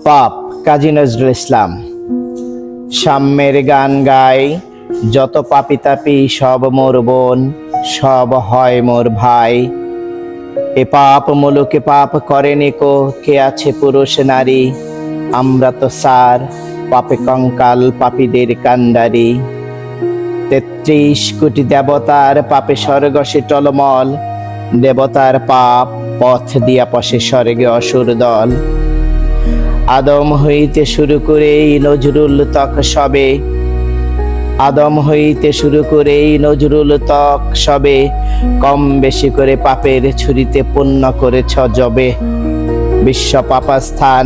পাপ কাজী নজরুল ইসলাম। সাম্যের গান গাই যত পাপি তাপি সব মোর বোন, সব হয় মোর ভাই। এ পাপ মুলুকে পাপ করেনি কো, কে আছে পুরুষ নারী। আমরা তো সার পাপে কঙ্কাল, পাপীদের কান্ডারি। ৩৩ কোটি দেবতার পাপে স্বর্গ সে টলমল। দেবতার পাপ পথ দিয়া পশে স্বর্গে অসুর দল। আদম হইতে শুরু করে নজরুল তক সবে, আদম হইতে শুরু করে নজরুল তক সবে। কম বেশি করে পাপের ছুরিতে পুণ্য করেছ জবে। বিশ্ব পাপাস্থান,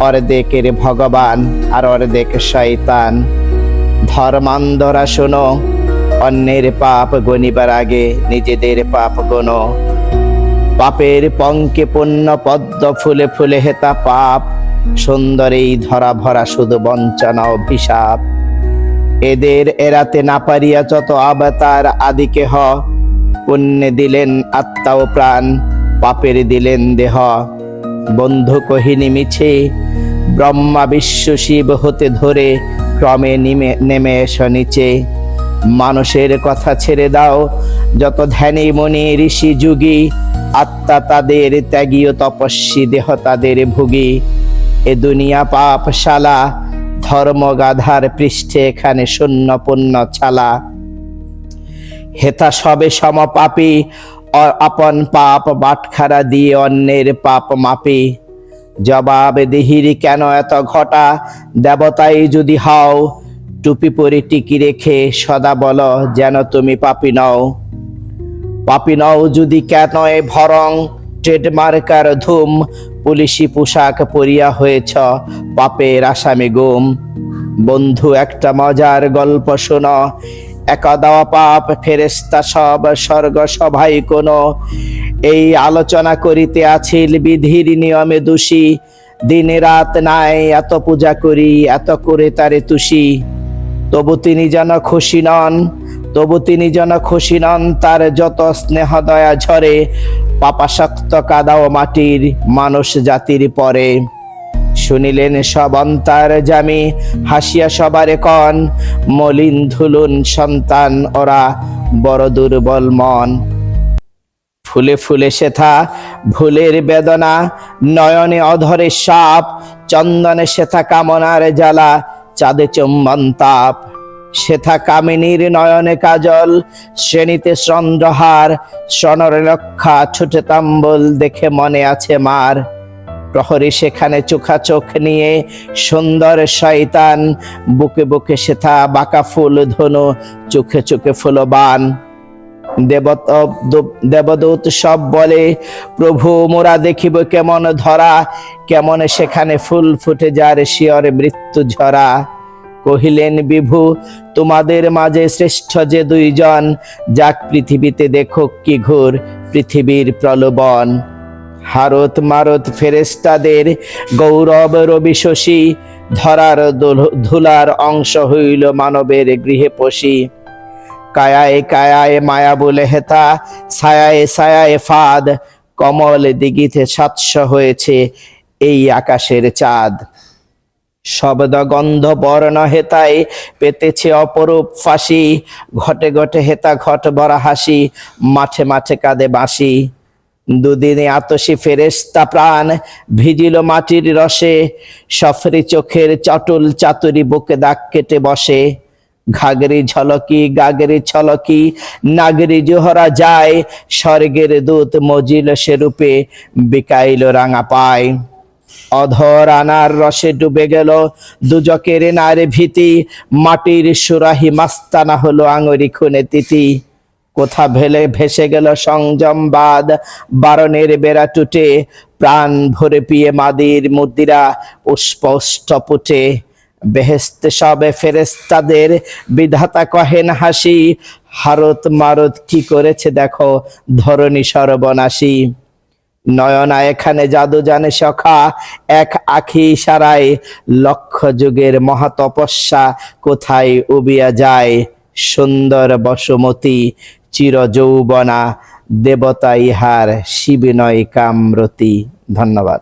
অর্ধেকের ভগবান আর অর্ধেক শয়তান। ধর্মান্ধরা শোনো, অন্যের পাপ গণিবার আগে নিজেদের পাপ গোনো। পাপের পঙ্কে পুণ্য পদ্ম ফুলে ফুলে হেতা পাপ। সুন্দর এই ধরা ভরা শুধু বঞ্চনা অভিশাপ। এদের এরাতে না পারিয়া যত অবতার আদিকে হ। পুণ্যে দিলেন আত্মা ও প্রাণ, পাপের দিলেন দেহ। বন্ধু কহিনী মিছে, ব্রহ্মা বিশ্ব শিব হতে ধরে ক্রমে নেমে এসো নিচে। মানুষের কথা ছেড়ে দাও, যত ধ্যানী মনি ঋষি যুগী। আত্মা তাদের ত্যাগী ও তপস্বী, দেহ তাদের ভুগী। এ দুনিয়া পাপশালা, ধর্ম গাধার পৃষ্ঠে এখানে শূন্য পুণ্য ছালা। হেতা সবে সমপাপী, আপন পাপ বাটখারা দিয়ে অন্যের পাপ মাপি। জবাব দিহিরি কেন এত ঘটা, দেবতাই যদি হও। টুপি পরে টিকি রেখে সদা বলো যেন তুমি পাপী নও। পাপী নও যদি কেন এ ভরং, ট্রেডমার্কার ধুম। পুলিশি পোশাক পরিয়া হয়েছ, পাপের আসামি গুম। বন্ধু একটা মজার গল্প শোনো, একদা পাপ ফেরেশতা সব স্বর্গ সভায় কোনো। এই আলোচনা করিতে আছিল বিধির নিয়মে দোষী। দিনে রাত নাই এত পূজা করি, এত করে তারে তুষি। তবু তিনি যেন খুশি নন, তবু তিনি যেন খুশি নন। তার যত স্নেহ দয়া ঝরে, পাপাসক্ত কাদাও মাটির মানুষ জাতির পরে। শুনিলেন সব অন্তার জামি, হাসিয়া সবারে কন। মলিন ধুলুন সন্তান ওরা, বড় দুর্বল মন। ফুলে ফুলে সেথা ভুলের বেদনা, নয়নে অধরে সাপ। চন্দনে সেথা কামনার জ্বালা, চাঁদে চুম্বন তাপ। সেথা কামিনীর নয়নে কাজল, শ্রেণীতে চন্দ্রহার। সনর রক্ষা ছুটে তাম্বল, দেখে মনে আছে মার। প্রহরী সেখানে চোখা চোখ নিয়ে সুন্দর শয়তান। বুকে বুকে সেথা বাঁকা ফুল ধনু, চোখে চোখে ফুলবান। দেবদূত সব বলে প্রভু মোরা দেখিব কেমন ধরা। কেমন সেখানে ফুল ফুটে যার শিয়র মৃত্যু ঝরা। কহিলেন বিভু তোমাদের মাঝে শ্রেষ্ঠ যে দুইজন। যাক পৃথিবীতে দেখো কি ঘোর পৃথিবীর প্রলোভন। হারত মারত ফেরেশতাদের গৌরব রবি শশী। ধরার ধুলার অংশ হইল মানবের গৃহে পশি। কায়ায় কায়ায় মায়া বলে হেতা, ছায়ায় ছায়ায় ফাঁদ। কমল দিগিতে সাতশ হয়েছে এই আকাশের চাঁদ। শব্দ গন্ধ বর্ণ হেতায় পেতেছে অপরূপ ফাঁসি। ঘটে ঘটে হেতা ঘট ভরা হাসি, মাঠে মাঠে কাঁদে বাঁশি। দুদিনে আতসী ফেরেশতা প্রাণ, ভিজিল মাটির রসে। সফরি চোখের চটুল চাতুরি, বুকে দাগ কেটে বসে। ঘাগরি ঝলকি গাগরি ছলকি, নাগরি জোহরা যায়। স্বর্গের দূত মজিল সে রূপে, বিকাইল রাঙা পায়। অধর আনার রসে ডুবে গেল দুজকের নারে ভীতি। মাটির সুরাহি মাস্তানা হলো আঙুরি খুনে তিতি। কোথা ভেসে গেল সংযমবাদ, বারণের বেড়া টুটে। প্রাণ ভরে পিয়ে মাদির মুদ্রা, পুষ্পষ্ট পুটে। বেহেশতে সবে ফেরেশতাদের বিধাতা কহেন হাসি। হারত মারত কি করেছে দেখো ধরণী সর্বনাশী। নয়না এখানে জাদু জানে সখা, এক আখি ইশারায়। লক্ষ যুগের মহাতপস্যা কোথায় উবিয়া যায়। সুন্দর বসুমতী চির যৌবনা, দেবতা ইহার শিবিনয় কামরতি। ধন্যবাদ।